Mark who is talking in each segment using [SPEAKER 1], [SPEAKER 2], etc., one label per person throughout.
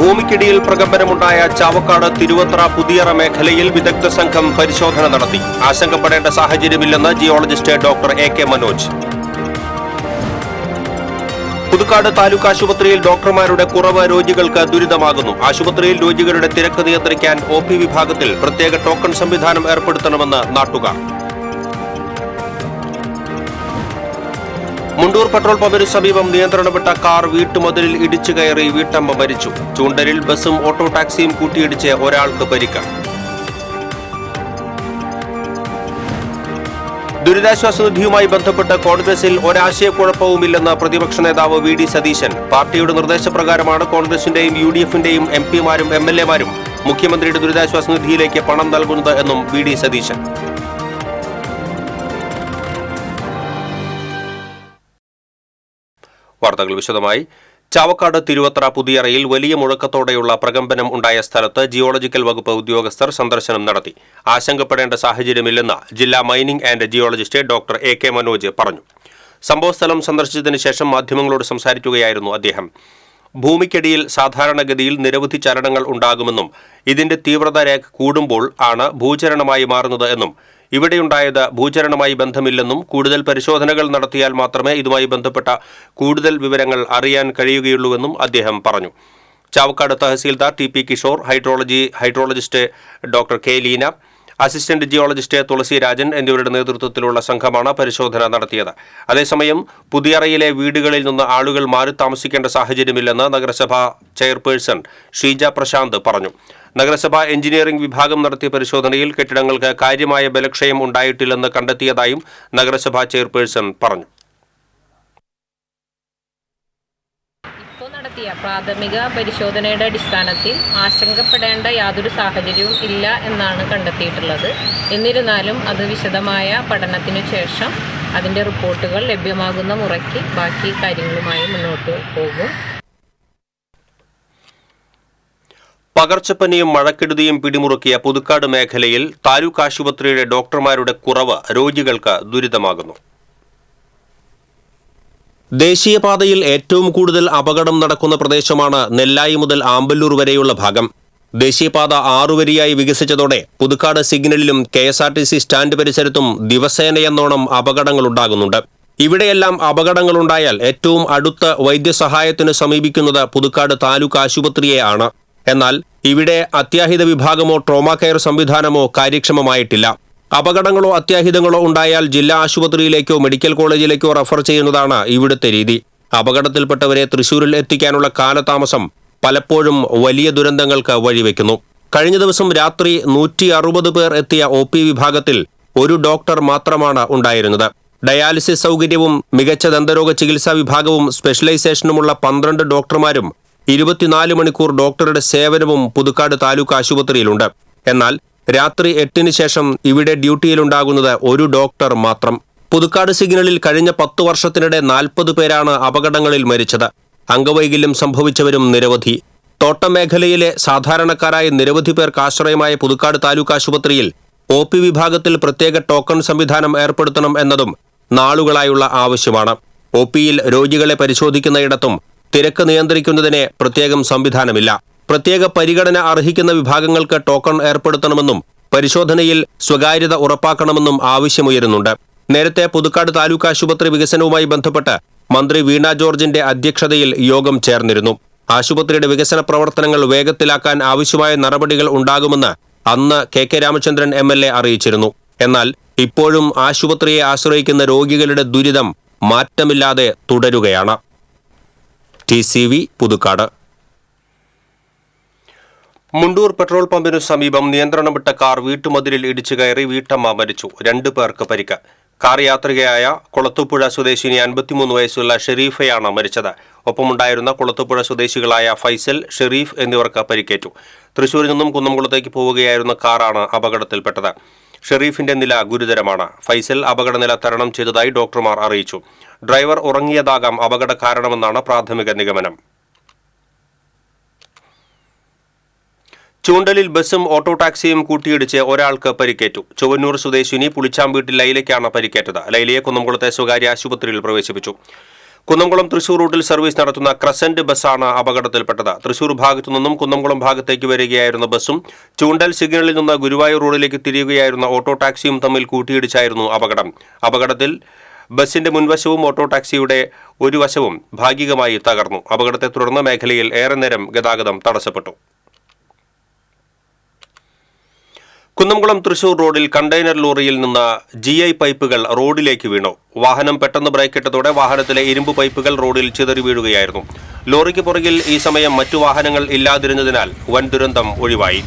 [SPEAKER 1] ഭൂമിക്കിടിയിൽ പ്രകമ്പനമുണ്ടായ ചാവക്കാട് തിരുവത്ര പുതിയറ മേഖലയിൽ വിദഗ്ധ സംഘം പരിശോധന നടത്തി. ആശങ്കപ്പെടേണ്ട സാഹചര്യമില്ലെന്ന് geologist doctor AK. Manoj. Puthukkad taluk ആശുപത്രിയിൽ ഡോക്ടർമാരുടെ കുറവ് രോഗികൾക്ക് ദുരിതമാകുന്നു. ആശുപത്രിയിൽ രോഗികളുടെ തിരക്ക് നിയന്ത്രിക്കാൻ ഒ.പി. വിഭാഗത്തിൽ പ്രത്യേക ടോക്കൺ സംവിധാനം ഏർപ്പെടുത്തണമെന്ന് നാട്ടുകാർ. മുണ്ടൂർ പെട്രോൾ പമ്പിന് സമീപം നിയന്ത്രണം വിട്ട കാർ വീട്ടുമതിലിൽ ഇടിച്ചു കയറി വീട്ടമ്മ മരിച്ചു. ചൂണ്ടലിൽ ബസും ഓട്ടോ ടാക്സിയും കൂട്ടിയിടിച്ച് ഒരാൾക്ക് പരിക്ക്. ദുരിതാശ്വാസ നിധിയുമായി ബന്ധപ്പെട്ട് കോൺഗ്രസിൽ ഒരാശയക്കുഴപ്പവുമില്ലെന്ന് പ്രതിപക്ഷ നേതാവ് വി.ഡി. സതീശൻ. പാർട്ടിയുടെ നിർദ്ദേശപ്രകാരമാണ് കോൺഗ്രസിന്റെയും യു.ഡി.എഫിന്റെയും എം.പിമാരും എം.എൽ.എമാരും മുഖ്യമന്ത്രിയുടെ ദുരിതാശ്വാസ നിധിയിലേക്ക് പണം നൽകുന്നത് എന്നും വി.ഡി. സതീശൻ. വാർത്തകൾ വിശദമായി. ചാവക്കാട് തിരുവത്ര പുതിയറയിൽ വലിയ മുഴക്കത്തോടെയുള്ള പ്രകമ്പനം ഉണ്ടായ സ്ഥലത്ത് ജിയോളജിക്കൽ വകുപ്പ് ഉദ്യോഗസ്ഥർ സന്ദർശനം നടത്തി. ആശങ്കപ്പെടേണ്ട സാഹചര്യമില്ലെന്ന് ജില്ലാ mining and geologist doctor AK. Manoj പറഞ്ഞു. സംഭവസ്ഥലം സന്ദർശിച്ചതിന് ശേഷം മാധ്യമങ്ങളോട് സംസാരിക്കുകയായിരുന്നു അദ്ദേഹം. ഭൂമിക്കടിയിൽ സാധാരണഗതിയിൽ നിരവധി ചലനങ്ങൾ ഉണ്ടാകുമെന്നും ഇതിന്റെ തീവ്രത രേഖ കൂടുമ്പോൾ ആണ് ഭൂചലനമായി മാറുന്നത് എന്നും ഇവിടെയുണ്ടായത് ഭൂചലനവുമായി ബന്ധമില്ലെന്നും കൂടുതൽ പരിശോധനകൾ നടത്തിയാൽ മാത്രമേ ഇതുമായി ബന്ധപ്പെട്ട കൂടുതൽ വിവരങ്ങൾ അറിയാൻ കഴിയുകയുള്ളൂവെന്നും അദ്ദേഹം പറഞ്ഞു. Chavakkad tahsildar T P. Kishore, hydrologist doctor K. Leena, assistant geologist Thulasi Rajan എന്നിവരുടെ നേതൃത്വത്തിലുള്ള സംഘമാണ് പരിശോധന നടത്തിയത്. അതേസമയം പുതിയറയിലെ വീടുകളിൽ നിന്ന് ആളുകൾ മാറി താമസിക്കേണ്ട സാഹചര്യമില്ലെന്ന് നഗരസഭാ ചെയർപേഴ്സൺ ഷീജ പ്രശാന്ത് പറഞ്ഞു. നഗരസഭാ എഞ്ചിനീയറിംഗ് വിഭാഗം നടത്തിയ പരിശോധനയിൽ കെട്ടിടങ്ങൾക്ക് കാര്യമായ ബലക്ഷയം ഉണ്ടായിട്ടില്ലെന്ന് കണ്ടെത്തിയതായും നഗരസഭാ ചെയർപേഴ്സൺ പറഞ്ഞു.
[SPEAKER 2] ഇപ്പോൾ നടത്തിയ പ്രാഥമിക പരിശോധനയുടെ അടിസ്ഥാനത്തിൽ ആശങ്കപ്പെടേണ്ട യാതൊരു സാഹചര്യവും ഇല്ല എന്നാണ് കണ്ടെത്തിയിട്ടുള്ളത്. എന്നിരുന്നാലും അത് വിശദമായ പഠനത്തിനു ശേഷം അതിൻ്റെ റിപ്പോർട്ടുകൾ ലഭ്യമാകുന്ന മുറയ്ക്ക് ബാക്കി കാര്യങ്ങളുമായി മുന്നോട്ട് പോകും.
[SPEAKER 1] പകർച്ചപ്പനിയും മഴക്കെടുതിയും പിടിമുറുക്കിയ പുതുക്കാട് മേഖലയിൽ താലൂക്ക് ആശുപത്രിയുടെ ഡോക്ടർമാരുടെ കുറവ് രോഗികൾക്ക് ദുരിതമാകുന്നു. ദേശീയപാതയിൽ ഏറ്റവും കൂടുതൽ അപകടം നടക്കുന്ന പ്രദേശമാണ് നെല്ലായി മുതൽ ആമ്പല്ലൂർ വരെയുള്ള ഭാഗം. ദേശീയപാത 6 വരിയായി വികസിച്ചതോടെ പുതുക്കാട് സിഗ്നലിലും KSRTC സ്റ്റാൻഡ് പരിസരത്തും ദിവസേനയെന്നോണം അപകടങ്ങളുണ്ടാകുന്നുണ്ട്. ഇവിടെയെല്ലാം അപകടങ്ങളുണ്ടായാൽ ഏറ്റവും അടുത്ത വൈദ്യസഹായത്തിന് സമീപിക്കുന്നത് പുതുക്കാട് താലൂക്ക് ആശുപത്രിയെ ആണ്. എന്നാൽ ഇവിടെ അത്യാഹിത വിഭാഗമോ ട്രോമാ കെയർ സംവിധാനമോ കാര്യക്ഷമമായിട്ടില്ല. അപകടങ്ങളോ അത്യാഹിതങ്ങളോ ഉണ്ടായാൽ ജില്ലാ ആശുപത്രിയിലേക്കോ മെഡിക്കൽ കോളേജിലേക്കോ റഫർ ചെയ്യുന്നതാണ് ഇവിടുത്തെ രീതി. അപകടത്തിൽപ്പെട്ടവരെ തൃശൂരിൽ എത്തിക്കാനുള്ള കാലതാമസം പലപ്പോഴും വലിയ ദുരന്തങ്ങൾക്ക് വഴിവെക്കുന്നു. കഴിഞ്ഞ ദിവസം രാത്രി 160 പേർ എത്തിയ ഒ.പി. വിഭാഗത്തിൽ ഒരു ഡോക്ടർ മാത്രമാണ് ഉണ്ടായിരുന്നത്. ഡയാലിസിസ് സൗകര്യവും മികച്ച ദന്തരോഗ ചികിത്സാ വിഭാഗവും സ്പെഷ്യലൈസേഷനുമുള്ള 12 ഡോക്ടർമാരും 24 മണിക്കൂർ ഡോക്ടറുടെ സേവനവും പുതുക്കാട് താലൂക്ക് ആശുപത്രിയിലുണ്ട്. എന്നാൽ രാത്രി 8-ന് ശേഷം ഇവിടെ ഡ്യൂട്ടിയിലുണ്ടാകുന്നത് ഒരു ഡോക്ടർ മാത്രം. പുതുക്കാട് സിഗ്നലിൽ കഴിഞ്ഞ 10 വർഷത്തിനിടെ 40 പേരാണ് അപകടങ്ങളിൽ മരിച്ചത്. അംഗവൈകല്യം സംഭവിച്ചവരും നിരവധി. തോട്ടം മേഖലയിലെ സാധാരണക്കാരായ നിരവധി പേർക്ക് ആശ്രയമായ പുതുക്കാട് താലൂക്ക് ആശുപത്രിയിൽ ഒ.പി. വിഭാഗത്തിൽ പ്രത്യേക ടോക്കൺ സംവിധാനം ഏർപ്പെടുത്തണം എന്നതും നാളുകളായുള്ള ആവശ്യമാണ്. ഒ.പിയിൽ രോഗികളെ പരിശോധിക്കുന്നയിടത്തും തിരക്ക് നിയന്ത്രിക്കുന്നതിന് പ്രത്യേകം സംവിധാനമില്ല. പ്രത്യേക പരിഗണന അർഹിക്കുന്ന വിഭാഗങ്ങൾക്ക് ടോക്കൺ ഏർപ്പെടുത്തണമെന്നും പരിശോധനയിൽ സ്വകാര്യത ഉറപ്പാക്കണമെന്നും ആവശ്യമുയരുന്നുണ്ട്. നേരത്തെ പുതുക്കാട് താലൂക്ക് ആശുപത്രി വികസനവുമായി ബന്ധപ്പെട്ട് മന്ത്രി വീണ ജോർജിന്റെ അധ്യക്ഷതയിൽ യോഗം ചേർന്നിരുന്നു. ആശുപത്രിയുടെ വികസന പ്രവർത്തനങ്ങൾ വേഗത്തിലാക്കാൻ ആവശ്യമായ നടപടികൾ ഉണ്ടാകുമെന്ന് അന്ന് കെ. രാമചന്ദ്രൻ എം.എൽ.എ. അറിയിച്ചിരുന്നു. എന്നാൽ ഇപ്പോഴും ആശുപത്രിയെ ആശ്രയിക്കുന്ന രോഗികളുടെ ദുരിതം മാറ്റമില്ലാതെ തുടരുകയാണ്. TCV പുതുക്കാട്. മുണ്ടൂർ പെട്രോൾ പമ്പിനു സമീപം നിയന്ത്രണം വിട്ട കാർ വീട്ടുമതിലിൽ ഇടിച്ചു കയറി വീട്ടമ്മ മരിച്ചു. 2 പേർക്ക് പരിക്ക്. കാർ യാത്രികയായ കുളത്തൂപ്പുഴ സ്വദേശിനി 53 വയസ്സുള്ള ഷെരീഫയാണ് മരിച്ചത്. ഒപ്പമുണ്ടായിരുന്ന കുളത്തൂപ്പുഴ സ്വദേശികളായ ഫൈസൽ, ഷെരീഫ് എന്നിവർക്ക് പരിക്കേറ്റു. തൃശൂരിൽ നിന്നും കുന്നംകുളത്തേക്ക് പോവുകയായിരുന്ന കാറാണ് അപകടത്തിൽപ്പെട്ടത്. ഷെരീഫിന്റെ നില ഗുരുതരമാണ്. ഫൈസൽ അപകടനില തരണം ചെയ്തതായി ഡോക്ടർമാർ അറിയിച്ചു. ഡ്രൈവർ ഉറങ്ങിയതാകാം അപകട കാരണമെന്നാണ് പ്രാഥമിക നിഗമനം. ചൂണ്ടലിൽ ബസും ഓട്ടോ ടാക്സിയും കൂട്ടിയിടിച്ച് ഒരാൾക്ക് പരിക്കേറ്റു. ചൊവ്വന്നൂർ സ്വദേശിനി പുളിച്ചാമ്പീട്ടിൽ ലൈലയ്ക്കാണ് പരിക്കേറ്റത്. ലൈലയെ കുന്നംകുളത്തെ സ്വകാര്യ ആശുപത്രിയിൽ പ്രവേശിപ്പിച്ചു. കുന്നംകുളം തൃശൂർ റൂട്ടിൽ സർവീസ് നടത്തുന്ന ക്രസന്റ് ബസ്സാണ് അപകടത്തിൽപ്പെട്ടത്. തൃശൂർ ഭാഗത്തു നിന്നും കുന്നംകുളം ഭാഗത്തേക്ക് വരികയായിരുന്ന ബസ്സും ചൂണ്ടൽ സിഗ്നലിൽ നിന്ന് ഗുരുവായൂർ റോഡിലേക്ക് തിരിയുകയായിരുന്ന ഓട്ടോ ടാക്സിയും തമ്മിൽ കൂട്ടിയിടിച്ചായിരുന്നു അപകടം. അപകടത്തിൽ ബസിന്റെ മുൻവശവും ഓട്ടോ ടാക്സിയുടെ ഒരു വശവും ഭാഗികമായി തകർന്നു. അപകടത്തെ തുടർന്ന് മേഖലയിൽ ഏറെ നേരം ഗതാഗതം തടസ്സപ്പെട്ടു. കുന്നംകുളം തൃശൂർ റോഡിൽ കണ്ടെയ്നർ ലോറിയിൽ നിന്ന് GI പൈപ്പുകൾ റോഡിലേക്ക് വീണു. വാഹനം പെട്ടെന്ന് ബ്രേക്കിട്ടതോടെ വാഹനത്തിലെ ഇരുമ്പ് പൈപ്പുകൾ റോഡിൽ ചിതറി വീഴുകയായിരുന്നു. ലോറിക്ക് പുറകിൽ ഈ സമയം മറ്റു വാഹനങ്ങൾ ഇല്ലാതിരുന്നതിനാൽ വൻ ദുരന്തം ഒഴിവായി.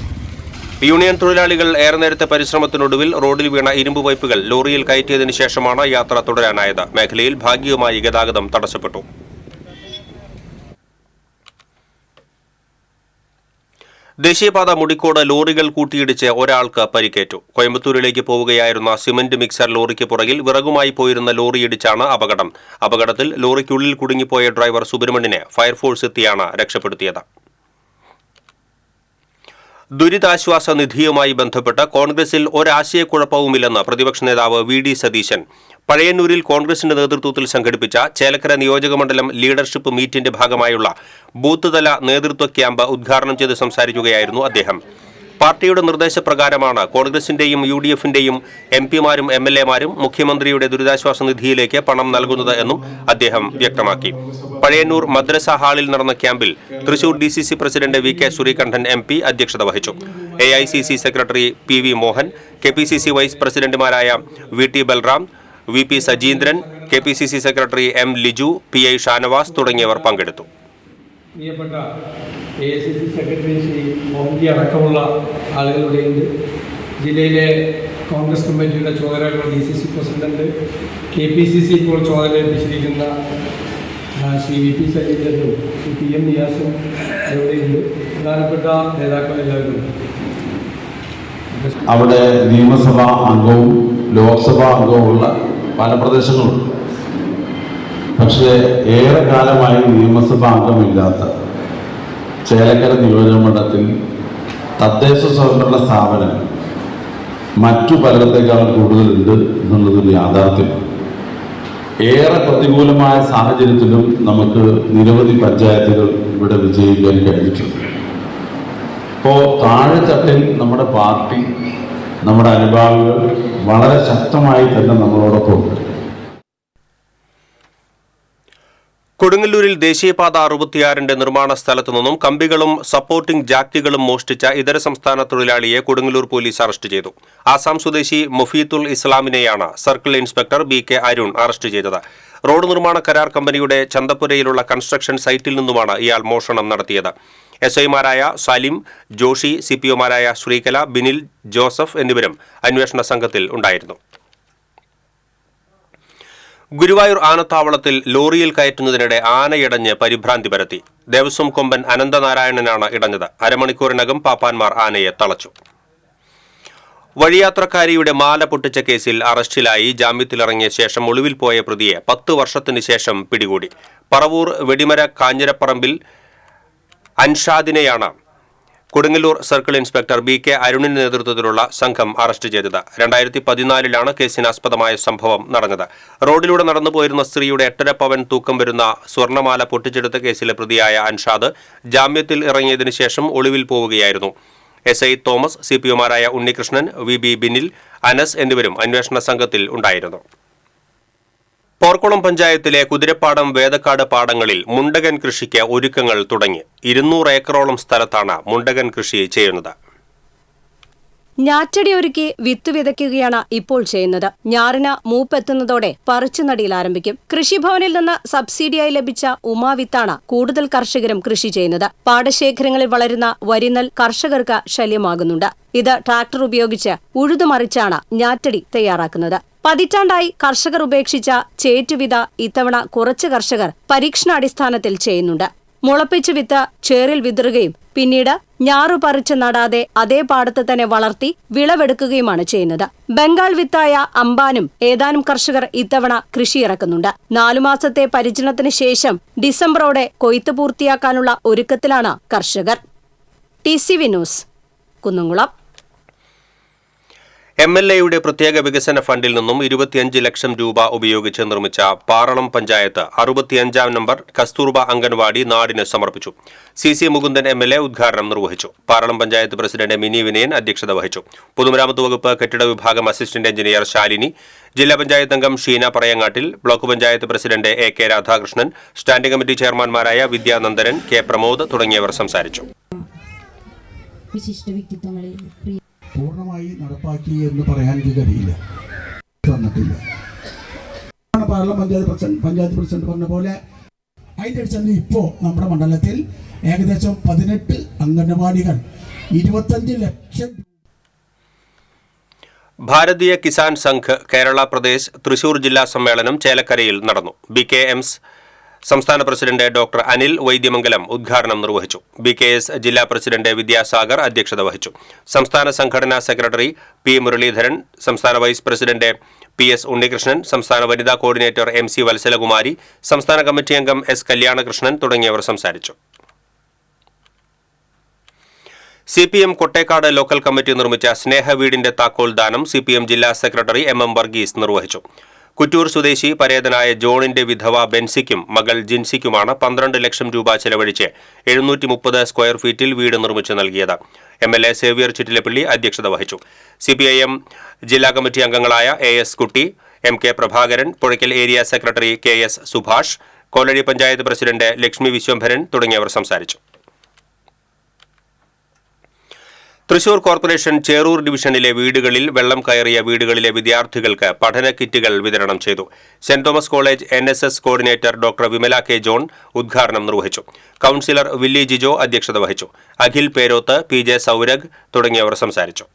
[SPEAKER 1] യൂണിയൻ തൊഴിലാളികൾ ഏറെ നേരത്തെ പരിശ്രമത്തിനൊടുവിൽ റോഡിൽ വീണ ഇരുമ്പ് പൈപ്പുകൾ ലോറിയിൽ കയറ്റിയതിനു ശേഷമാണ് യാത്ര തുടരാനായത്. മേഖലയിൽ ഭാഗികമായി ഗതാഗതം തടസ്സപ്പെട്ടു. ദേശീയപാത മുടിക്കോട് ലോറികൾ കൂട്ടിയിടിച്ച് ഒരാൾക്ക് പരിക്കേറ്റു. കോയമ്പത്തൂരിലേക്ക് പോവുകയായിരുന്ന സിമന്റ് മിക്സർ ലോറിക്ക് പുറകിൽ വിറകുമായി പോയിരുന്ന ലോറിയിടിച്ചാണ് അപകടം. അപകടത്തിൽ ലോറിക്കുള്ളിൽ കുടുങ്ങിപ്പോയ ഡ്രൈവർ സുബ്രഹ്മണ്യനെ ഫയർഫോഴ്സ് എത്തിയാണ് രക്ഷപ്പെടുത്തിയത്. ദുരിതാശ്വാസ നിധിയുമായി ബന്ധപ്പെട്ട് കോൺഗ്രസിൽ ഒരാശയക്കുഴപ്പവുമില്ലെന്ന് പ്രതിപക്ഷ നേതാവ് VD സതീശൻ. പഴയന്നൂരിൽ കോൺഗ്രസിന്റെ നേതൃത്വത്തിൽ സംഘടിപ്പിച്ച ചേലക്കര നിയോജകമണ്ഡലം ലീഡർഷിപ്പ് മീറ്റിന്റെ ഭാഗമായുള്ള ബൂത്ത് തല നേതൃത്വ ക്യാമ്പ് ഉദ്ഘാടനം ചെയ്ത് സംസാരിക്കുകയായിരുന്നു അദ്ദേഹം. പാർട്ടിയുടെ നിർദ്ദേശപ്രകാരമാണ് കോൺഗ്രസിന്റെയും UDFന്റെയും MPമാരും MLAമാരും മുഖ്യമന്ത്രിയുടെ ദുരിതാശ്വാസ നിധിയിലേക്ക് പണം നൽകുന്നത് എന്നും അദ്ദേഹം വ്യക്തമാക്കി. പഴയന്നൂർ മദ്രസ ഹാളിൽ നടന്ന ക്യാമ്പിൽ Thrissur DCC president VK Sureekandan MP അധ്യക്ഷത വഹിച്ചു. AICC secretary PV Mohan, KPCC vice പ്രസിഡന്റുമാരായ VT Balram, VP Sajeendran, KPCC secretary M Liju, PI Shanavas തുടങ്ങിയവർ പങ്കെടുത്തു.
[SPEAKER 3] പ്രിയപ്പെട്ട AICC സെക്രട്ടറി ശ്രീ മോഹൻജി അടക്കമുള്ള ആളുകളുടെയുണ്ട്. ജില്ലയിലെ കോൺഗ്രസ് കമ്മിറ്റിയുടെ ചുമതലയുള്ള DCC പ്രസിഡന്റ്, KPCC ഇപ്പോൾ ചുമതലയേൽപ്പിച്ചിരിക്കുന്ന ശ്രീ VP സജീന്ദ്രനും ശ്രീ PM നിയാസും ഇവിടെയുണ്ട്. പ്രധാനപ്പെട്ട നേതാക്കളെല്ലാവരും
[SPEAKER 4] അവിടെ നിയമസഭാ അംഗവും ലോക്സഭാ അംഗവുമുള്ള പല പ്രദേശങ്ങളും, പക്ഷേ ഏറെ കാലമായി നിയമസഭാ അംഗമില്ലാത്ത ചേലക്കര നിയോജകമണ്ഡലത്തിൽ തദ്ദേശ സ്വയംഭരണ സ്ഥാപനം മറ്റു പലയിടത്തേക്കാളും കൂടുതലുണ്ട് എന്നുള്ളതൊരു യാഥാർത്ഥ്യം. ഏറെ പ്രതികൂലമായ സാഹചര്യത്തിലും നമുക്ക് നിരവധി പഞ്ചായത്തുകൾ ഇവിടെ വിജയിക്കാൻ കഴിഞ്ഞിട്ടുണ്ട്. ഇപ്പോൾ താഴെത്തട്ടിൽ നമ്മുടെ പാർട്ടി, നമ്മുടെ അനുഭാവികൾ വളരെ ശക്തമായി തന്നെ നമ്മളോടൊപ്പം ഉണ്ട്.
[SPEAKER 1] കൊടുങ്ങല്ലൂരിൽ ദേശീയപാത 66ന്റെ നിർമ്മാണ സ്ഥലത്തു നിന്നും കമ്പികളും സപ്പോർട്ടിംഗ് ജാക്കുകളും മോഷ്ടിച്ച ഇതര സംസ്ഥാന തൊഴിലാളിയെ കൊടുങ്ങല്ലൂർ പോലീസ് അറസ്റ്റ് ചെയ്തു. ആസാം സ്വദേശി മൊഫീത്തുൽ ഇസ്ലാമിനെയാണ് circle inspector BK Arun arrest ചെയ്തത്. റോഡ് നിർമ്മാണ കരാർ കമ്പനിയുടെ ചന്തപ്പുരയിലുള്ള കൺസ്ട്രക്ഷൻ സൈറ്റിൽ നിന്നുമാണ് ഇയാൾ മോഷണം നടത്തിയത്. SIമാരായ സലിം, ജോഷി, CPOമാരായ ശ്രീകല, ബിനിൽ, ജോസഫ് എന്നിവരും അന്വേഷണ സംഘത്തിൽ ഉണ്ടായിരുന്നു. ഗുരുവായൂർ ആനത്താവളത്തിൽ ലോറിയിൽ കയറ്റുന്നതിനിടെ ആനയിടഞ്ഞ് പരിഭ്രാന്തി പരത്തി. ദേവസ്വം കൊമ്പൻ അനന്തനാരായണനാണ് ഇടഞ്ഞത്. അരമണിക്കൂറിനകം പാപ്പാന്മാർ ആനയെ തളച്ചു. വഴിയാത്രക്കാരിയുടെ മാല പൊട്ടിച്ച കേസിൽ അറസ്റ്റിലായി ജാമ്യത്തിലിറങ്ങിയ ശേഷം ഒളിവിൽ പോയ പ്രതിയെ 10 വർഷത്തിന് ശേഷം പിടികൂടി. പറവൂർ വെടിമര കാഞ്ഞിരപ്പറമ്പിൽ അൻഷാദിനെയാണ് കൊടുങ്ങല്ലൂർ സർക്കിൾ ഇൻസ്പെക്ടർ BK അരുണിന്റെ നേതൃത്വത്തിലുള്ള സംഘം അറസ്റ്റ് ചെയ്തത്. 2014 കേസിനാസ്പദമായ സംഭവം നടന്നത്. റോഡിലൂടെ നടന്നുപോയിരുന്ന സ്ത്രീയുടെ 8.5 പവൻ തൂക്കം വരുന്ന സ്വർണ്ണമാല പൊട്ടിച്ചെടുത്ത കേസിലെ പ്രതിയായ അൻഷാദ് ജാമ്യത്തിൽ ഇറങ്ങിയതിനു ശേഷം ഒളിവിൽ പോവുകയായിരുന്നു. SI തോമസ്, CPOമാരായ ഉണ്ണികൃഷ്ണൻ, VB ബിനിൽ, അനസ് എന്നിവരും അന്വേഷണ സംഘത്തിൽ ഉണ്ടായിരുന്നു. പോർക്കുളം പഞ്ചായത്തിലെ കുതിരപ്പാടം, വേദക്കാട് പാടങ്ങളിൽ മുണ്ടകൻ കൃഷിക്ക് ഒരുക്കങ്ങൾ തുടങ്ങി. 200 ഏക്കറോളം സ്ഥലത്താണ് മുണ്ടകൻ കൃഷി ചെയ്യുന്നത്.
[SPEAKER 5] ഞാറ്റടി ഒരുക്കി വിത്ത് വിതയ്ക്കുകയാണ് ഇപ്പോൾ ചെയ്യുന്നത്. ഞാറിന് മൂപ്പെത്തുന്നതോടെ പറിച്ചുനടിയിൽ ആരംഭിക്കും. കൃഷിഭവനിൽ നിന്ന് സബ്സിഡിയായി ലഭിച്ച ഉമാവിത്താണ് കൂടുതൽ കർഷകരും കൃഷി ചെയ്യുന്നത്. പാടശേഖരങ്ങളിൽ വളരുന്ന വരിനെൽ കർഷകർക്ക് ശല്യമാകുന്നുണ്ട്. ഇത് ട്രാക്ടർ ഉപയോഗിച്ച് ഉഴുതുമറിച്ചാണ് ഞാറ്റടി തയ്യാറാക്കുന്നത്. പതിറ്റാണ്ടായി കർഷകർ ഉപേക്ഷിച്ച ചേറ്റുവിത ഇത്തവണ കുറച്ച് കർഷകർ പരീക്ഷണാടിസ്ഥാനത്തിൽ ചെയ്യുന്നുണ്ട്. മുളപ്പിച്ച് വിത്ത് ചേറിൽ വിതറുകയും പിന്നീട് ഞാറു പറിച്ച് നടാതെ അതേ പാടത്ത് തന്നെ വളർത്തി വിളവെടുക്കുകയുമാണ് ചെയ്യുന്നത്. ബംഗാൾ വിത്തായ അമ്പാനും ഏതാനും കർഷകർ ഇത്തവണ കൃഷിയിറക്കുന്നുണ്ട്. 4 മാസത്തെ പരിചരണത്തിന് ശേഷം ഡിസംബറോടെ കൊയ്ത്ത് പൂർത്തിയാക്കാനുള്ള ഒരുക്കത്തിലാണ് കർഷകർ. TCV news, Kunnamkulam.
[SPEAKER 1] MLAയുടെ പ്രത്യേക വികസന ഫണ്ടിൽ നിന്നും 25 ലക്ഷം രൂപ ഉപയോഗിച്ച് നിർമ്മിച്ച പാറളം പഞ്ചായത്ത് 65-ാം നമ്പർ കസ്തൂർബ അംഗൻവാടി നാടിന് സമർപ്പിച്ചു. CC മുകുന്ദൻ MLA ഉദ്ഘാടനം നിർവഹിച്ചു. പാറളം പഞ്ചായത്ത് പ്രസിഡന്റ് മിനി വിനയൻ അധ്യക്ഷത വഹിച്ചു. പൊതുമരാമത്ത് വകുപ്പ് കെട്ടിട വിഭാഗം അസിസ്റ്റന്റ് എഞ്ചിനീയർ ശാലിനി, ജില്ലാ പഞ്ചായത്ത് അംഗം Sheena Parayangattil, block panchayat president AK Radhakrishnan, standing committee ചെയർമാൻമാരായ വിദ്യാനന്ദനൻ, K പ്രമോദ് തുടങ്ങിയവർ സംസാരിച്ചു.
[SPEAKER 6] പൂർണ്ണമായി നടപ്പാക്കി എന്ന് പറയാൻ കഴിയില്ല, വന്നിട്ടില്ല. പാർലമെന്റ് പഞ്ചായത്ത് പ്രസിഡന്റ് പറഞ്ഞ പോലെ അതിൻ്റെ അടിസ്ഥാനത്തിൽ ഇപ്പോൾ നമ്മുടെ മണ്ഡലത്തിൽ ഏകദേശം 18 അംഗനവാടികൾ 25 ലക്ഷം.
[SPEAKER 1] ഭാരതീയ കിസാൻ സംഘ് കേരള പ്രദേശ് തൃശൂർ ജില്ലാ സമ്മേളനം ചേലക്കരയിൽ നടന്നു. BKMs സംസ്ഥാന പ്രസിഡന്റ് ഡോക്ടർ അനിൽ വൈദ്യമംഗലം ഉദ്ഘാടനം നിർവഹിച്ചു. BKS ജില്ലാ പ്രസിഡന്റ് വിദ്യാസാഗർ അധ്യക്ഷത വഹിച്ചു. സംസ്ഥാന സംഘടനാ സെക്രട്ടറി P മുരളീധരൻ, സംസ്ഥാന വൈസ് പ്രസിഡന്റ് PS ഉണ്ണികൃഷ്ണൻ, സംസ്ഥാന വനിതാ കോർഡിനേറ്റർ MC വത്സലകുമാരി, സംസ്ഥാന കമ്മിറ്റി അംഗം S കല്യാണകൃഷ്ണൻ തുടങ്ങിയവർ സംസാരിച്ചു. CPM കൊട്ടേക്കാട് ലോക്കൽ കമ്മിറ്റി നിർമ്മിച്ച സ്നേഹവീടിന്റെ താക്കോൽ ദാനം CPM ജില്ലാ സെക്രട്ടറി MM വർഗീസ് നിർവഹിച്ചു. കുറ്റൂർ സ്വദേശി പരേതനായ ജോണിന്റെ വിധവ ബെൻസിക്കും മകൾ ജിൻസിക്കുമാണ് 12 ലക്ഷം രൂപ ചെലവഴിച്ച് 730 സ്ക്വയർ ഫീറ്റിൽ വീട് നിർമ്മിച്ചു നൽകിയത്. MLA സേവ്യർ ചിറ്റിലപ്പള്ളി അധ്യക്ഷത വഹിച്ചു. CPIM ജില്ലാ കമ്മിറ്റി അംഗങ്ങളായ AS Kutty, MK Prabhakaran, Puzhakkal area secretary KS Subhash, Kolazhi panchayat president Lakshmi Viswambharan തുടങ്ങിയവർ സംസാരിച്ചു. തൃശൂർ കോർപ്പറേഷൻ ചേറൂർ ഡിവിഷനിലെ വീടുകളിൽ വെള്ളം കയറിയ വീടുകളിലെ വിദ്യാർത്ഥികൾക്ക് പഠന കിറ്റുകൾ വിതരണം ചെയ്തു. Saint Thomas college NSS coordinator doctor Vimala K John ഉദ്ഘാടനം നിർവഹിച്ചു. കൌൺസിലർ വില്ലി ജിജോ അധ്യക്ഷത വഹിച്ചു. അഖിൽ പേരോത്ത്, PJ സൗരഗ് തുടങ്ങിയവർ സംസാരിച്ചു.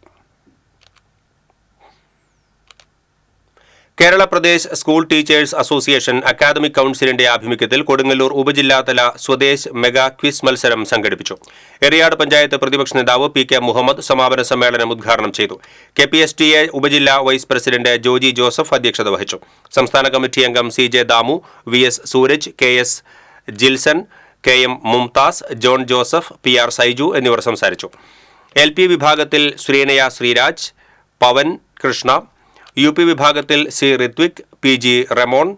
[SPEAKER 1] Kerala Pradesh school teachers association academic കൌൺസിലിന്റെ ആഭിമുഖ്യത്തിൽ കൊടുങ്ങല്ലൂർ ഉപജില്ലാതല സ്വദേശ് മെഗാ ക്വിസ് മത്സരം സംഘടിപ്പിച്ചു. എറിയാട് പഞ്ചായത്ത് പ്രതിപക്ഷ നേതാവ് PK മുഹമ്മദ് സമാപന സമ്മേളനം ഉദ്ഘാടനം ചെയ്തു. KPSTA ഉപജില്ലാ വൈസ് പ്രസിഡന്റ് ജോജി ജോസഫ് അധ്യക്ഷത വഹിച്ചു. സംസ്ഥാന കമ്മിറ്റി അംഗം CJ Damu, VS Sooraj, KS Jilson, KM Mumtaz, John Joseph, PR Saiju എന്നിവർ സംസാരിച്ചു. LP വിഭാഗത്തിൽ ശ്രീനയ ശ്രീരാജ്, പവൻ കൃഷ്ണ, UP വിഭാഗത്തിൽ C Rithvik, PG Ramon,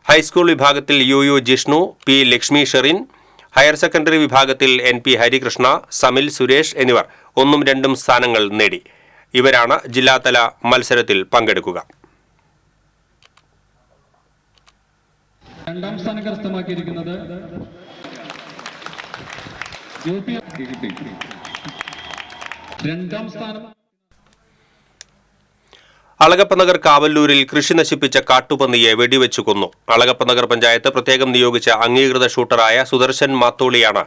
[SPEAKER 1] high school വിഭാഗത്തിൽ UU Jishnu, P Lakshmi Sherin, higher secondary വിഭാഗത്തിൽ NP ഹരികൃഷ്ണ, സമിൽ സുരേഷ് എന്നിവർ 1ഉം 2ഉം സ്ഥാനങ്ങൾ നേടി. ഇവരാണ് ജില്ലാതല മത്സരത്തിൽ പങ്കെടുക്കുക.
[SPEAKER 7] രണ്ടാം സ്ഥാനം കരസ്ഥമാക്കിയിരിക്കുന്നത് രണ്ടാം സ്ഥാനം
[SPEAKER 1] അളഗപ്പനഗർ കാവല്ലൂരിൽ കൃഷി നശിപ്പിച്ച കാട്ടുപന്നിയെ വെടിവെച്ചു കൊന്നു. അളഗപ്പനഗർ പഞ്ചായത്ത് പ്രത്യേകം നിയോഗിച്ച അംഗീകൃത ഷൂട്ടറായ സുദർശൻ മാത്തോളിയാണ്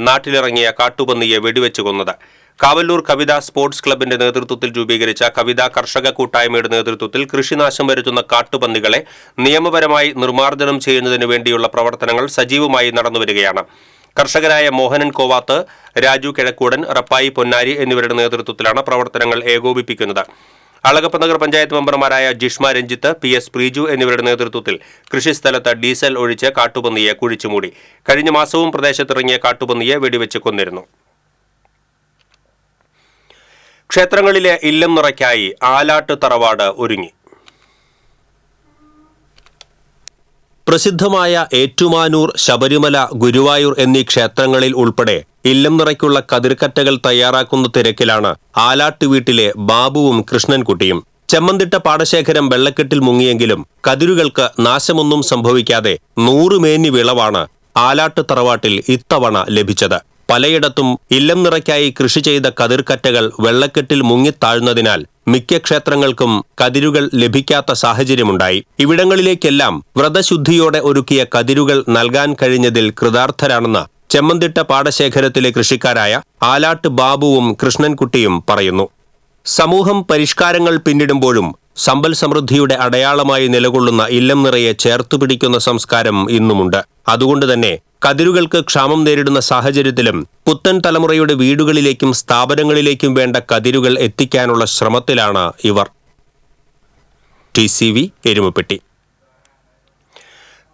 [SPEAKER 1] നാട്ടിലിറങ്ങിയ കാട്ടുപന്നിയെ വെടിവെച്ചു കൊന്നത്. കാവല്ലൂർ കവിത സ്പോർട്സ് ക്ലബിന്റെ നേതൃത്വത്തിൽ രൂപീകരിച്ച കവിത കർഷക കൂട്ടായ്മയുടെ നേതൃത്വത്തിൽ കൃഷിനാശം വരുത്തുന്ന കാട്ടുപന്നികളെ നിയമപരമായി നിർമ്മാർജ്ജനം ചെയ്യുന്നതിനു വേണ്ടിയുള്ള പ്രവർത്തനങ്ങൾ സജീവമായി നടന്നുവരികയാണ്. കർഷകരായ മോഹനൻ കോവാത്ത്, രാജു കിഴക്കൂടൻ, റപ്പായി പൊന്നാരി എന്നിവരുടെ നേതൃത്വത്തിലാണ് പ്രവർത്തനങ്ങൾ ഏകോപിപ്പിക്കുന്നത്. അളഗപ്പനഗർ പഞ്ചായത്ത് മെമ്പർമാരായ ജിഷ്മ രഞ്ജിത്ത്, PS പ്രീജു എന്നിവരുടെ നേതൃത്വത്തിൽ കൃഷിസ്ഥലത്ത് ഡീസൽ ഒഴിച്ച് കാട്ടുപന്നിയെ കുഴിച്ചുമൂടി. കഴിഞ്ഞ മാസവും പ്രദേശത്തിറങ്ങിയ കാട്ടുപന്നിയെ വെടിവെച്ച് കൊന്നിരുന്നു. ക്ഷേത്രങ്ങളിലെ ഇല്ലം നിറയ്ക്കായി ആലാട്ട് തറവാട് ഒരുങ്ങി. പ്രസിദ്ധമായ ഏറ്റുമാനൂർ, ശബരിമല, ഗുരുവായൂർ എന്നീ ക്ഷേത്രങ്ങളിൽ ഉൾപ്പെടെ ഇല്ലം നിറയ്ക്കുള്ള കതിർക്കറ്റകൾ തയ്യാറാക്കുന്ന തിരക്കിലാണ് ആലാട്ട് വീട്ടിലെ ബാബുവും കൃഷ്ണൻകുട്ടിയും. ചെമ്മന്തിട്ട പാടശേഖരം വെള്ളക്കെട്ടിൽ മുങ്ങിയെങ്കിലും കതിരുകൾക്ക് നാശമൊന്നും സംഭവിക്കാതെ 100 മേനി വിളവാണ് ആലാട്ട് തറവാട്ടിൽ ഇത്തവണ ലഭിച്ചത്. പലയിടത്തും ഇല്ലം നിറയ്ക്കായി കൃഷി ചെയ്ത കതിർക്കറ്റകൾ വെള്ളക്കെട്ടിൽ മുങ്ങിത്താഴ്ന്നതിനാൽ മിക്ക ക്ഷേത്രങ്ങൾക്കും കതിരുകൾ ലഭിക്കാത്ത സാഹചര്യമുണ്ടായി. ഇവിടങ്ങളിലേക്കെല്ലാം വ്രതശുദ്ധിയോടെ ഒരുക്കിയ കതിരുകൾ നൽകാൻ കഴിഞ്ഞതിൽ കൃതാർത്ഥരാണെന്ന് ചെമ്മന്തിട്ട പാടശേഖരത്തിലെ കൃഷിക്കാരായ ആലാട്ട് ബാബുവും കൃഷ്ണൻകുട്ടിയും പറയുന്നു. സമൂഹം പരിഷ്കാരങ്ങൾ പിന്നിടുമ്പോഴും സമ്പൽ സമൃദ്ധിയുടെ അടയാളമായി നിലകൊള്ളുന്ന ഇല്ലം നിറയെ ചേർത്തുപിടിക്കുന്ന സംസ്കാരം ഇന്നുമുണ്ട്. അതുകൊണ്ട് തന്നെ കതിരുകൾക്ക് ക്ഷാമം നേരിടുന്ന സാഹചര്യത്തിലും പുത്തൻ തലമുറയുടെ വീടുകളിലേക്കും സ്ഥാപനങ്ങളിലേക്കും വേണ്ട കതിരുകൾ എത്തിക്കാനുള്ള ശ്രമത്തിലാണ് ഇവർ. TCV എരുമപ്പെട്ടി.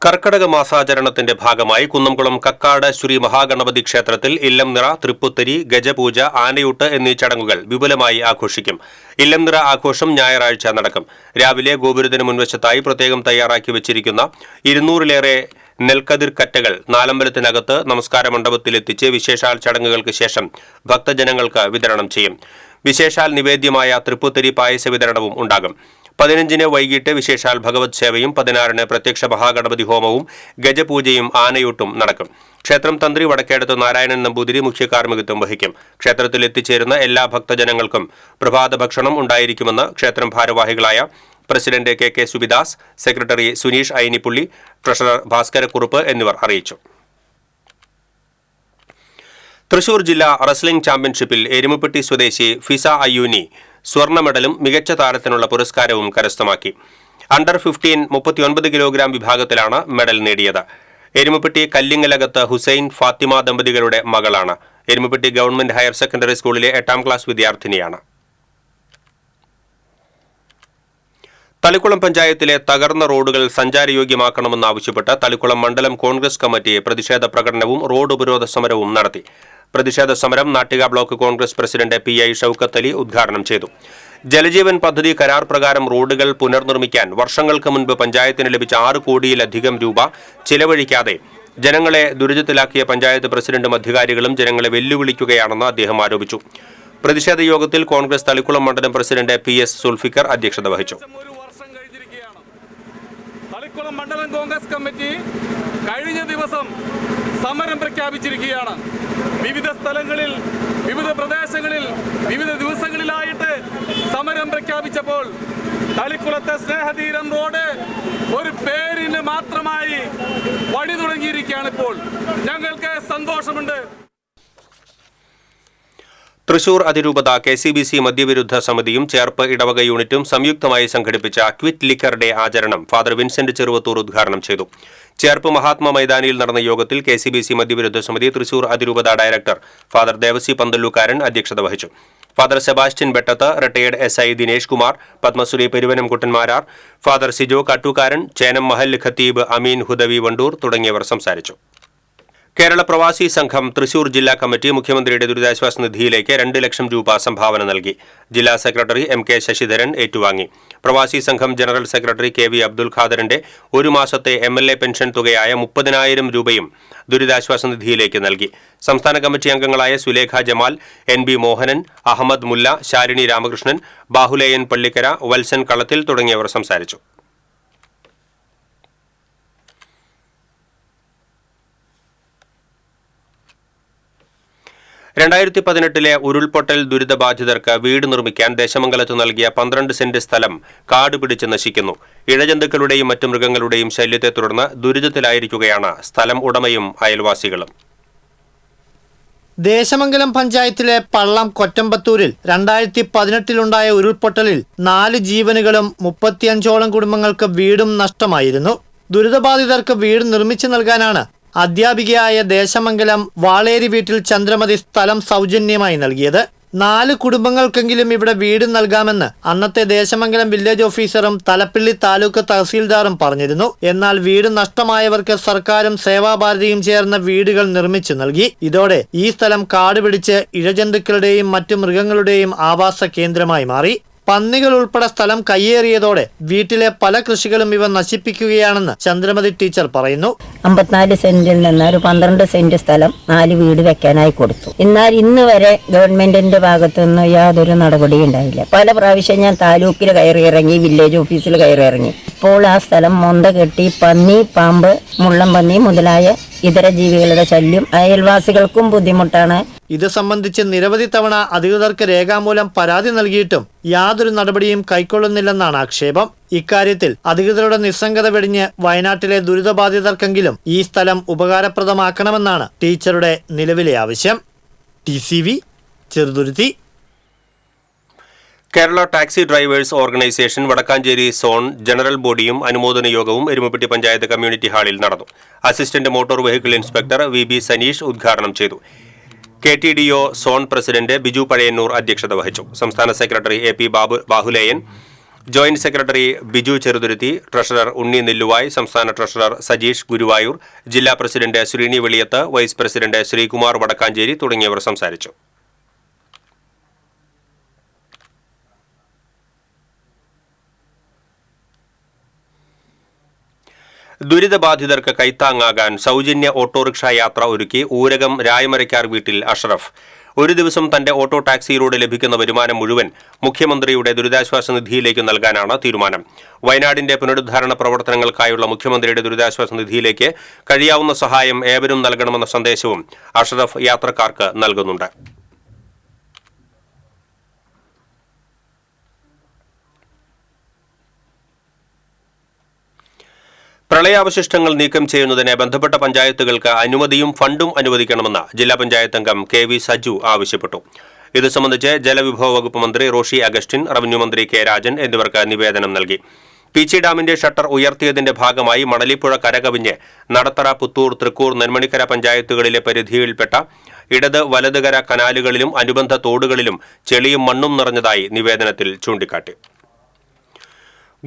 [SPEAKER 1] കർക്കടക മാസാചരണത്തിന്റെ ഭാഗമായി കുന്നംകുളം കക്കാട് ശ്രീ മഹാഗണപതി ക്ഷേത്രത്തിൽ ഇല്ലംനിറ, തൃപ്പുത്തരി, ഗജപൂജ, ആനയൂട്ട് എന്നീ ചടങ്ങുകൾ വിപുലമായി ആഘോഷിക്കും. ഇല്ലംനിറ ആഘോഷം ഞായറാഴ്ച നടക്കും. രാവിലെ ഗോപുരത്തിന് മുൻവശത്തായി പ്രത്യേകം തയ്യാറാക്കി വച്ചിരിക്കുന്ന 200-ലേറെ നെൽക്കതിർ കറ്റകൾ നാലമ്പലത്തിനകത്ത് നമസ്കാര മണ്ഡപത്തിലെത്തിച്ച് വിശേഷാൽ ചടങ്ങുകൾക്ക് ശേഷം ഭക്തജനങ്ങൾക്ക് വിതരണം ചെയ്യും. വിശേഷാൽ നിവേദ്യമായ തൃപ്പുത്തരി പായസ വിതരണവും ഉണ്ടാകും. 15-ന് വൈകിട്ട് വിശേഷാൽ ഭഗവത് സേവയും 16-ന് പ്രത്യക്ഷ മഹാഗണപതി ഹോമവും ഗജപൂജയും ആനയൂട്ടും നടക്കും. ക്ഷേത്രം തന്ത്രി വടക്കേടത്ത് നാരായണൻ നമ്പൂതിരി മുഖ്യ കാർമ്മികത്വം വഹിക്കും. ക്ഷേത്രത്തിൽ എത്തിച്ചേരുന്ന എല്ലാ ഭക്തജനങ്ങൾക്കും പ്രഭാത ഭക്ഷണം ഉണ്ടായിരിക്കുമെന്ന് ക്ഷേത്രം ഭാരവാഹികളായ president K Subidas, secretary Suneesh Ainippulli, treasurer Bhaskarakurup എന്നിവർ അറിയിച്ചു. തൃശൂർ ജില്ലാ റെസ്ലിംഗ് ചാമ്പ്യൻഷിപ്പിൽ എരുമപ്പെട്ടി സ്വദേശി ഫിസ അയ്യൂനി സ്വർണ്ണ മെഡലും മികച്ച താരത്തിനുള്ള പുരസ്കാരവും കരസ്ഥമാക്കി. അണ്ടർ 15 39 കിലോഗ്രാം വിഭാഗത്തിലാണ് മെഡൽ നേടിയത്. എരുമപ്പെട്ടി കല്ലിങ്ങലകത്ത് ഹുസൈൻ ഫാത്തിമ ദമ്പതികളുടെ മകളാണ്. എരുമപ്പെട്ടി ഗവൺമെന്റ് ഹയർ സെക്കൻഡറി സ്കൂളിലെ 8ാം ക്ലാസ് വിദ്യാർത്ഥിനിയാണ്. തളിക്കുളം പഞ്ചായത്തിലെ തകർന്ന റോഡുകൾ സഞ്ചാരയോഗ്യമാക്കണമെന്നാവശ്യപ്പെട്ട് തളിക്കുളം മണ്ഡലം കോൺഗ്രസ് കമ്മിറ്റി പ്രതിഷേധ പ്രകടനവും റോഡ് ഉപരോധ സമരവും നടത്തി. പ്രതിഷേധ സമരം Nattika block Congress president PI Shoukath Ali ഉദ്ഘാടനം ചെയ്തു. ജലജീവൻ പദ്ധതി കരാർ പ്രകാരം റോഡുകൾ പുനർനിർമ്മിക്കാൻ വർഷങ്ങൾക്ക് മുൻപ് പഞ്ചായത്തിന് ലഭിച്ച 6 കോടിയിലധികം രൂപ ചിലവഴിക്കാതെ ജനങ്ങളെ ദുരിതത്തിലാക്കിയ പഞ്ചായത്ത് പ്രസിഡന്റും അധികാരികളും ജനങ്ങളെ വെല്ലുവിളിക്കുകയാണെന്ന് അദ്ദേഹം ആരോപിച്ചു. പ്രതിഷേധ യോഗത്തിൽ കോൺഗ്രസ് തളിക്കുളം മണ്ഡലം പ്രസിഡന്റ് PS സുൽഫിക്കർ അധ്യക്ഷത വഹിച്ചു.
[SPEAKER 7] തളിക്കുളം മണ്ഡലം കോൺഗ്രസ് കമ്മിറ്റി കഴിഞ്ഞ ദിവസം സമരം പ്രഖ്യാപിച്ചിരിക്കുകയാണ്. വിവിധ സ്ഥലങ്ങളിൽ, വിവിധ പ്രദേശങ്ങളിൽ, വിവിധ ദിവസങ്ങളിലായിട്ട് സമരം പ്രഖ്യാപിച്ചപ്പോൾ തളിക്കുളത്തെ സ്നേഹതീരം റോഡ് ഒരു പേരിന് മാത്രമായി വഴി തുടങ്ങിയിരിക്കുകയാണ്. ഇപ്പോൾ ഞങ്ങൾക്ക് സന്തോഷമുണ്ട്.
[SPEAKER 1] തൃശൂർ അതിരൂപത KCBC മദ്യവിരുദ്ധ സമിതിയും ചേർപ്പ് ഇടവക യൂണിറ്റും സംയുക്തമായി സംഘടിപ്പിച്ച ക്വിറ്റ് ലിക്കർ ഡേ ആചരണം ഫാദർ വിൻസെന്റ് ചെറുവത്തൂർ ഉദ്ഘാടനം ചെയ്തു. ചേർപ്പ് മഹാത്മാ മൈതാനിയിൽ നടന്ന യോഗത്തിൽ KCBC മദ്യവിരുദ്ധ സമിതി തൃശൂർ അതിരൂപത ഡയറക്ടർ ഫാദർ ദേവസി പന്തല്ലൂക്കാരൻ അധ്യക്ഷത വഹിച്ചു. Father Sebastian Bettath, retired SI Dinesh Kumar, Padmashri Peruvanamkuttanmarar, father Sijo Kattookkaran, Chenam Mahal ഖത്തീബ് അമീൻ ഹുദവി വണ്ടൂർ തുടങ്ങിയവർ സംസാരിച്ചു. കേരള പ്രവാസി സംഘം തൃശൂർ ജില്ലാ കമ്മിറ്റി മുഖ്യമന്ത്രിയുടെ ദുരിതാശ്വാസ നിധിയിലേക്ക് 2 ലക്ഷം രൂപ സംഭാവന നൽകി. ജില്ലാ സെക്രട്ടറി MK ശശിധരൻ ഏറ്റുവാങ്ങി. പ്രവാസി സംഘം ജനറൽ സെക്രട്ടറി KV അബ്ദുൽ ഖാദറിന്റെ 1 മാസത്തെ MLA പെൻഷൻ തുകയായ 30,000 രൂപയും ദുരിതാശ്വാസ നിധിയിലേക്ക് നൽകി. സംസ്ഥാന കമ്മിറ്റി അംഗങ്ങളായ സുലേഖ ജമാൽ, NB മോഹനൻ, അഹമ്മദ് മുല്ല, ശാരിണി രാമകൃഷ്ണൻ, ബാഹുലേയൻ പള്ളിക്കര, വത്സൻ കളത്തിൽ തുടങ്ങിയവർ സംസാരിച്ചു. 2018 ഉരുൾപൊട്ടൽ ദുരിതബാധിതർക്ക് വീട് നിർമ്മിക്കാൻ ദേശമംഗലത്ത് നൽകിയ 12 സെന്റ് സ്ഥലം കാട് പിടിച്ച് നശിക്കുന്നു. ഇഴജന്തുക്കളുടെയും മറ്റു മൃഗങ്ങളുടെയും ശല്യത്തെ തുടർന്ന് ദുരിതത്തിലായിരിക്കുകയാണ് സ്ഥലം ഉടമയും അയൽവാസികളും.
[SPEAKER 8] ദേശമംഗലം പഞ്ചായത്തിലെ പള്ളം കൊറ്റമ്പത്തൂരിൽ 2018 ഉരുൾപൊട്ടലിൽ 4 ജീവനുകളും 35ഓളം കുടുംബങ്ങൾക്ക് വീടും നഷ്ടമായിരുന്നു. ദുരിതബാധിതർക്ക് വീട് നിർമ്മിച്ചു നൽകാനാണ് അധ്യാപികയായ ദേശമംഗലം വാളേരി വീട്ടിൽ ചന്ദ്രമതി സ്ഥലം സൗജന്യമായി നൽകിയത്. 4 കുടുംബങ്ങൾക്കെങ്കിലും ഇവിടെ വീട് നൽകാമെന്ന് അന്നത്തെ ദേശമംഗലം വില്ലേജ് ഓഫീസറും തലപ്പിള്ളി താലൂക്ക് തഹസീൽദാറും പറഞ്ഞിരുന്നു. എന്നാൽ വീട് നഷ്ടമായവർക്ക് സർക്കാരും സേവാഭാരതിയും ചേർന്ന് വീടുകൾ നിർമ്മിച്ചു നൽകി. ഇതോടെ ഈ സ്ഥലം കാട് പിടിച്ച് ഇഴജന്തുക്കളുടെയും മറ്റു മൃഗങ്ങളുടെയും ആവാസ കേന്ദ്രമായി മാറി. പന്നികൾ ഉൾപ്പെടെ സ്ഥലം കയ്യേറിയതോടെ വീട്ടിലെ പല കൃഷികളും ഇവ നശിപ്പിക്കുകയാണെന്ന് ചന്ദ്രമതി ടീച്ചർ പറയുന്നു.
[SPEAKER 9] 54 സെന്റിൽ നിന്ന് ഒരു 12 സെന്റ് സ്ഥലം 4 വീട് വെക്കാനായി കൊടുത്തു. എന്നാൽ ഇന്ന് വരെ ഗവൺമെന്റിന്റെ ഭാഗത്തു നിന്ന് യാതൊരു നടപടിയും ഉണ്ടായില്ല. പല പ്രാവശ്യം ഞാൻ താലൂക്കിൽ കയറിയിറങ്ങി, വില്ലേജ് ഓഫീസിൽ കയറിയിറങ്ങി. ഇപ്പോൾ ആ സ്ഥലം മൊന്ത കെട്ടി പന്നി, പാമ്പ്, മുള്ളം പന്നി മുതലായ ഇതര ജീവികളുടെ ശല്യം അയൽവാസികൾക്കും ബുദ്ധിമുട്ടാണ്.
[SPEAKER 8] ഇത് സംബന്ധിച്ച് നിരവധി തവണ അധികൃതർക്ക് രേഖാമൂലം പരാതി നൽകിയിട്ടും യാതൊരു നടപടിയും കൈക്കൊള്ളുന്നില്ലെന്നാണ് ആക്ഷേപം. ഇക്കാര്യത്തിൽ അധികൃതരുടെ നിസ്സംഗത വെടിഞ്ഞ് വയനാട്ടിലെ ദുരിതബാധിതർക്കെങ്കിലും ഈ സ്ഥലം ഉപകാരപ്രദമാക്കണമെന്നാണ് ടീച്ചറുടെ നിലവിലെ ആവശ്യം. TCV Cheruthuruthy.
[SPEAKER 1] Kerala taxi drivers organisation Vadakkanchery zone general ബോഡിയും അനുമോദന യോഗവും എരുമപ്പെട്ടി പഞ്ചായത്ത് കമ്മ്യൂണിറ്റി ഹാളിൽ നടന്നു. Assistant motor vehicle inspector VB Saneesh ഉദ്ഘാടനം ചെയ്തു. KTDO zone president Biju Pazhayannur അധ്യക്ഷത വഹിച്ചു. സംസ്ഥാന secretary AP Bahuleyan, joint secretary Biju Cheruthuruthy, treasurer Unni Nelluvai, സംസ്ഥാന ട്രഷറർ സജീഷ് ഗുരുവായൂർ, ജില്ലാ president Sreeni Veliyath, vice president Sreekumar Vadakkanchery തുടങ്ങിയവർ സംസാരിച്ചു. ദുരിതബാധിതർക്ക് കൈത്താങ്ങാകാൻ സൗജന്യ ഓട്ടോറിക്ഷ യാത്ര ഒരുക്കി ഊരകം രായമരയ്ക്കാർ വീട്ടിൽ അഷ്റഫ്. ഒരു ദിവസം തന്റെ ഓട്ടോ ടാക്സിയിലൂടെ ലഭിക്കുന്ന വരുമാനം മുഴുവൻ മുഖ്യമന്ത്രിയുടെ ദുരിതാശ്വാസ നിധിയിലേക്ക് നൽകാനാണ് തീരുമാനം. വയനാടിന്റെ പുനരുദ്ധാരണ പ്രവർത്തനങ്ങൾക്കായുള്ള മുഖ്യമന്ത്രിയുടെ ദുരിതാശ്വാസ നിധിയിലേക്ക് കഴിയാവുന്ന സഹായം ഏവരും നൽകണമെന്ന സന്ദേശവും അഷ്റഫ് യാത്രക്കാർക്ക് നൽകുന്നുണ്ട്. പ്രളയാവശിഷ്ടങ്ങൾ നീക്കം ചെയ്യുന്നതിന് ബന്ധപ്പെട്ട പഞ്ചായത്തുകൾക്ക് അനുമതിയും ഫണ്ടും അനുവദിക്കണമെന്ന് ജില്ലാ പഞ്ചായത്ത് അംഗം KV സജു ആവശ്യപ്പെട്ടു. ഇത് സംബന്ധിച്ച് ജലവിഭവ വകുപ്പ് മന്ത്രി റോഷി അഗസ്റ്റിൻ, റവന്യൂ മന്ത്രി K രാജൻ എന്നിവർക്ക് നിവേദനം നൽകി. പീച്ചി ഡാമിന്റെ ഷട്ടർ ഉയർത്തിയതിന്റെ ഭാഗമായി മണലിപ്പുഴ കരകവിഞ്ഞ് നടത്തറ, പുത്തൂർ, തൃക്കൂർ, നെന്മണിക്കര പഞ്ചായത്തുകളിലെ പരിധിയിൽപ്പെട്ട ഇടത് വലതുകര കനാലുകളിലും അനുബന്ധ തോടുകളിലും ചെളിയും മണ്ണും നിറഞ്ഞതായി നിവേദനത്തിൽ ചൂണ്ടിക്കാട്ടി.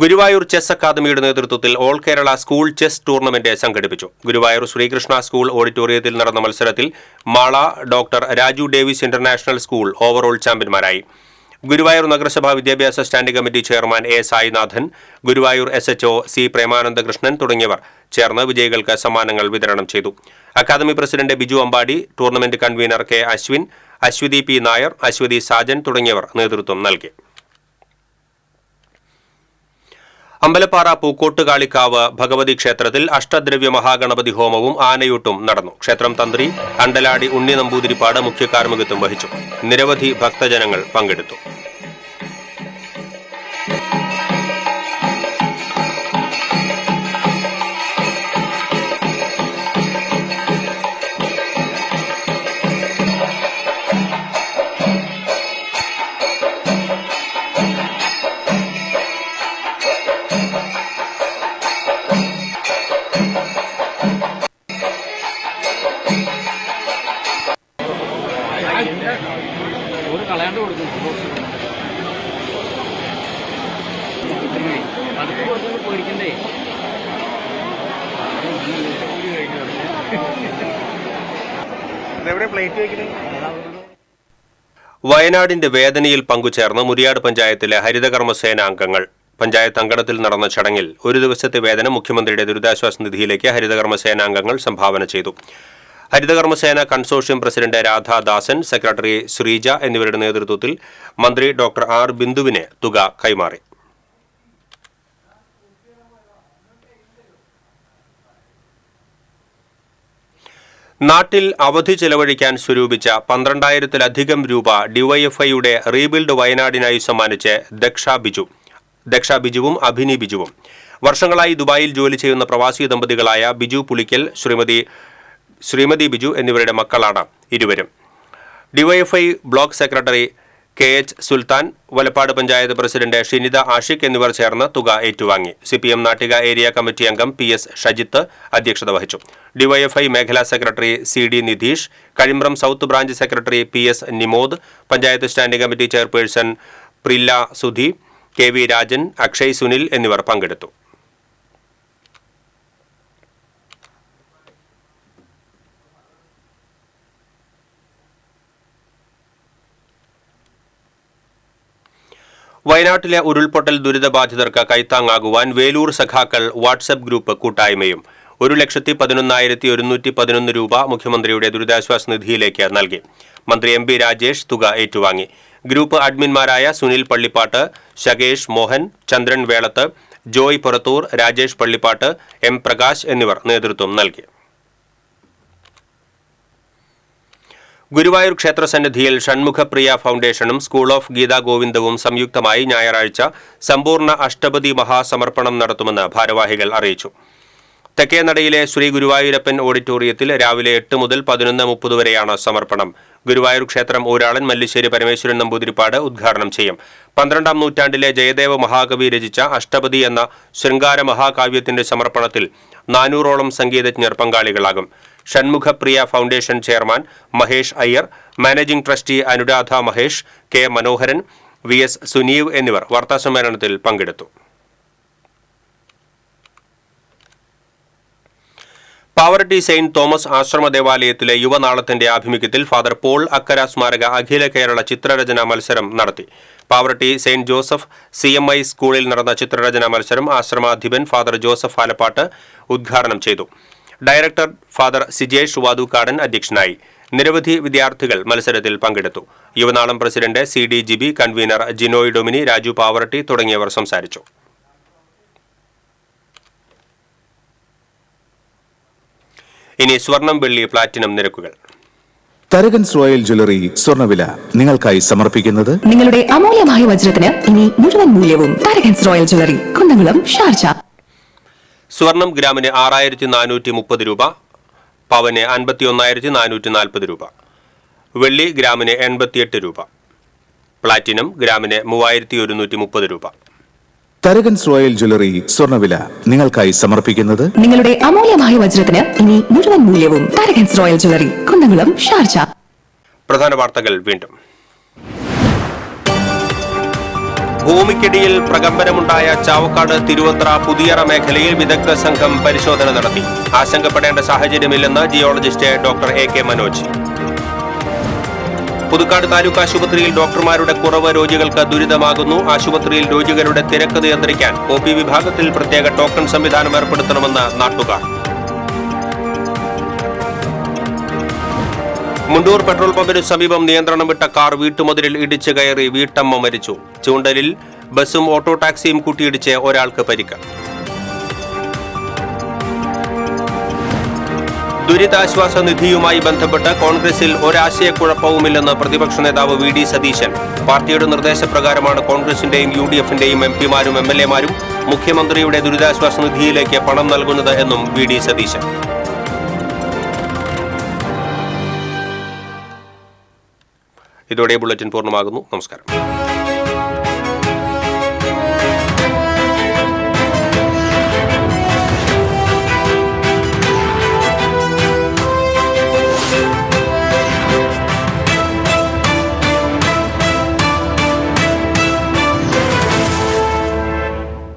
[SPEAKER 1] ഗുരുവായൂർ ചെസ് അക്കാദമിയുടെ നേതൃത്വത്തിൽ all Kerala school chess tournament സംഘടിപ്പിച്ചു. ഗുരുവായൂർ ശ്രീകൃഷ്ണ സ്കൂൾ ഓഡിറ്റോറിയത്തിൽ നടന്ന മത്സരത്തിൽ Mala doctor Raju Davis international school overall ചാമ്പ്യന്മാരായി. ഗുരുവായൂർ നഗരസഭാ വിദ്യാഭ്യാസ standing committee chairman A Sainathan, Guruvayur SHO C Premanandakrishnan തുടങ്ങിയവർ ചേർന്ന് വിജയികൾക്ക് സമ്മാനങ്ങൾ വിതരണം ചെയ്തു. Academy president Biju Ambadi, tournament convener K Aswin, Aswathi P Nair, Aswathi Sajan തുടങ്ങിയവർ നേതൃത്വം നൽകി. അമ്പലപ്പാറ പൂക്കോട്ടുകാളിക്കാവ് ഭഗവതി ക്ഷേത്രത്തിൽ അഷ്ടദ്രവ്യ മഹാഗണപതി ഹോമവും ആനയൂട്ടും നടന്നു. ക്ഷേത്രം തന്ത്രി അണ്ടലാടി ഉണ്ണി നമ്പൂതിരിപ്പാട് മുഖ്യ കാർമ്മികത്വം വഹിച്ചു. നിരവധി ഭക്തജനങ്ങൾ പങ്കെടുത്തു. വയനാടിന്റെ വേദനയിൽ പങ്കുചേർന്ന് മുരിയാട് പഞ്ചായത്തിലെ ഹരിതകർമ്മസേന അംഗങ്ങൾ. പഞ്ചായത്ത് അങ്കണത്തിൽ നടന്ന ചടങ്ങിൽ ഒരു ദിവസത്തെ വേതനം മുഖ്യമന്ത്രിയുടെ ദുരിതാശ്വാസ നിധിയിലേക്ക് ഹരിതകർമ്മസേനാംഗങ്ങൾ സംഭാവന ചെയ്തു. ഹരിതകർമ്മസേന കൺസോർഷ്യം പ്രസിഡന്റ് രാധാദാസൻ, സെക്രട്ടറി ശ്രീജ എന്നിവരുടെ നേതൃത്വത്തിൽ മന്ത്രി ഡോക്ടർ R ബിന്ദുവിന് തുക കൈമാറി. നാട്ടിൽ അവധി ചെലവഴിക്കാൻ സ്വരൂപിച്ച 12,000-ലധികം രൂപ ഡിവൈഎഫ്ഐയുടെ റീബിൽഡ് വയനാടിനായി സമ്മാനിച്ച് ദക്ഷ ബിജുവും അഭിനി ബിജുവും. വർഷങ്ങളായി ദുബായിൽ ജോലി ചെയ്യുന്ന പ്രവാസി ദമ്പതികളായ ബിജു പുളിക്കൽ, ശ്രീമതി ബിജു എന്നിവരുടെ മക്കളാണ് ഇരുവരും. DYFI block secretary KH Sulthan, Valappad panchayat president Shinitha Ashiq എന്നിവർ ചേർന്ന് തുക ഏറ്റുവാങ്ങി. CPM നാട്ടിക ഏരിയ കമ്മിറ്റി അംഗം PS ഷജിത്ത് അധ്യക്ഷത വഹിച്ചു. ഡിവൈഎഫ്ഐ മേഖലാ secretary CD Nidheesh, Kazhimbram south branch secretary PS Nimod, panchayat standing committee chairperson Prilla Sudhi, KV Rajan, Akshay Sunil എന്നിവർ പങ്കെടുത്തു. വയനാട്ടിലെ ഉരുൾപൊട്ടൽ ദുരിതബാധിതർക്ക് കൈത്താങ്ങാകുവാൻ വേലൂർ സഖാക്കൾ വാട്സ്ആപ്പ് ഗ്രൂപ്പ് കൂട്ടായ്മയും 1,11,111 രൂപ മുഖ്യമന്ത്രിയുടെ ദുരിതാശ്വാസ നിധിയിലേക്ക് നൽകി. മന്ത്രി MB രാജേഷ് തുക ഏറ്റുവാങ്ങി. ഗ്രൂപ്പ് അഡ്മിന്മാരായ സുനിൽ പള്ളിപ്പാട്ട്, ശകേഷ് മോഹൻ, ചന്ദ്രൻ വേളത്ത്, ജോയ് പുറത്തൂർ, രാജേഷ് പള്ളിപ്പാട്ട്, M പ്രകാശ് എന്നിവർ നേതൃത്വം നൽകി. ഗുരുവായൂർ ക്ഷേത്രസന്നിധിയിൽ ഷൺമുഖപ്രിയ ഫൗണ്ടേഷനും സ്കൂൾ ഓഫ് ഗീതാ ഗോവിന്ദവും സംയുക്തമായി ഞായറാഴ്ച സമ്പൂർണ്ണ അഷ്ടപതി മഹാസമർപ്പണം നടത്തുമെന്ന് ഭാരവാഹികൾ അറിയിച്ചു. തെക്കേനടയിലെ ശ്രീ ഗുരുവായൂരപ്പൻ ഓഡിറ്റോറിയത്തിൽ രാവിലെ 8 മുതൽ 11:30 വരെയാണ് സമർപ്പണം. ഗുരുവായൂർ ക്ഷേത്രം ഊരാളൻ മല്ലിശ്ശേരി പരമേശ്വരൻ നമ്പൂതിരിപ്പാട് ഉദ്ഘാടനം ചെയ്യും. 12ാം നൂറ്റാണ്ടിലെ ജയദേവ മഹാകവി രചിച്ച അഷ്ടപതി എന്ന ശൃംഗാര മഹാകാവ്യത്തിന്റെ സമർപ്പണത്തിൽ 400ഓളം സംഗീതജ്ഞർ പങ്കാളികളാകും. Shanmukhapriya foundation chairman Mahesh Iyer, managing trustee Anuradha Mahesh, K Manoharan, VS Suneev എന്നിവർ വാർത്താസമ്മേളനത്തിൽ പങ്കെടുത്തു. പാവറട്ടി സെയിന്റ് തോമസ് ആശ്രമ ദേവാലയത്തിലെ യുവനാളത്തിന്റെ ആഭിമുഖ്യത്തിൽ ഫാദർ പോൾ അക്കര സ്മാരക അഖില കേരള ചിത്രരചനാ മത്സരം നടത്തി. പാവറട്ടി സെയിന്റ് ജോസഫ് CMI സ്കൂളിൽ നടന്ന ചിത്രരചനാ മത്സരം ആശ്രമാധിപൻ ഫാദർ ജോസഫ് ആലപ്പാട്ട് ഉദ്ഘാടനം ചെയ്തു. ഡയറക്ടർ ഫാദർ സിജേഷ് വാതുക്കാടൻ അധ്യക്ഷനായി. നിരവധി വിദ്യാർത്ഥികൾ മത്സരത്തിൽ പങ്കെടുത്തു. Yuvanalam president CD Jibi, convener Jinoy Domini, Raju Pavaratty തുടങ്ങിയവർ സംസാരിച്ചു. ഇനി സ്വർണം, വെള്ളി, പ്ലാറ്റിനം നിരക്കുകൾ.
[SPEAKER 10] തരകൻസ് റോയൽ ജ്വല്ലറി സ്വർണ്ണവില നിങ്ങൾക്കായി സമർപ്പിക്കുന്നത്
[SPEAKER 11] നിങ്ങളുടെ അമൂല്യമായ വജ്രത്തിന് ഇനി മുഴുവൻ മൂല്യവും Tharakans royal jewellery, Kunnamkulam, Sharjah.
[SPEAKER 1] സ്വർണം ഗ്രാമിന് 6430 രൂപ, പവന് 51,440 രൂപ, വെള്ളി ഗ്രാമിന് 88 രൂപ, പ്ലാറ്റിനം ഗ്രാമിന് 3130 രൂപ.
[SPEAKER 10] തരകൻസ് റോയൽ ജ്വല്ലറി സ്വർണ്ണവില നിങ്ങൾക്കായി സമർപ്പിക്കുന്നത്
[SPEAKER 11] നിങ്ങളുടെ അമൂല്യമായ വജ്രത്തിന് ഇനി മുഴുവൻ മൂല്യവും Tharakans royal jewellery, Kunnamkulam, Sharjah.
[SPEAKER 1] പ്രധാന വാർത്തകൾ വീണ്ടും. ഭൂമിക്കടിയിൽ പ്രകമ്പനമുണ്ടായ ചാവക്കാട് തിരുവത്ര പുതിയറ മേഖലയിൽ വിദഗ്ധ സംഘം പരിശോധന നടത്തി. ആശങ്കപ്പെടേണ്ട സാഹചര്യമില്ലെന്ന് geologist doctor AK Manoj. Puthukkad taluk ആശുപത്രിയിൽ ഡോക്ടർമാരുടെ കുറവ് രോഗികൾക്ക് ദുരിതമാകുന്നു. ആശുപത്രിയിൽ രോഗികളുടെ തിരക്ക് നിയന്ത്രിക്കാൻ OP വിഭാഗത്തിൽ പ്രത്യേക ടോക്കൺ സംവിധാനം ഏർപ്പെടുത്തണമെന്ന് നാട്ടുകാർ. മുണ്ടൂർ പെട്രോൾ പമ്പിന് സമീപം നിയന്ത്രണം വിട്ട കാർ വീട്ടുമതിലിൽ ഇടിച്ചു കയറി വീട്ടമ്മ മരിച്ചു. ചൂണ്ടലിൽ ബസും ഓട്ടോ ടാക്സിയും കൂട്ടിയിടിച്ച് ഒരാൾക്ക് പരിക്ക്. ദുരിതാശ്വാസ നിധിയുമായി ബന്ധപ്പെട്ട് കോൺഗ്രസിൽ ഒരാശയക്കുഴപ്പവുമില്ലെന്ന് പ്രതിപക്ഷ നേതാവ് VD സതീശൻ. പാർട്ടിയുടെ നിർദ്ദേശപ്രകാരമാണ് കോൺഗ്രസിന്റെയും UDF-ന്റെയും MP-മാരും MLA-മാരും മുഖ്യമന്ത്രിയുടെ ദുരിതാശ്വാസ നിധിയിലേക്ക് പണം നൽകുന്നത് എന്നും VD സതീശൻ. ഇതോടെ ബുള്ളറ്റിൻ പൂർണ്ണമാകുന്നു. നമസ്കാരം.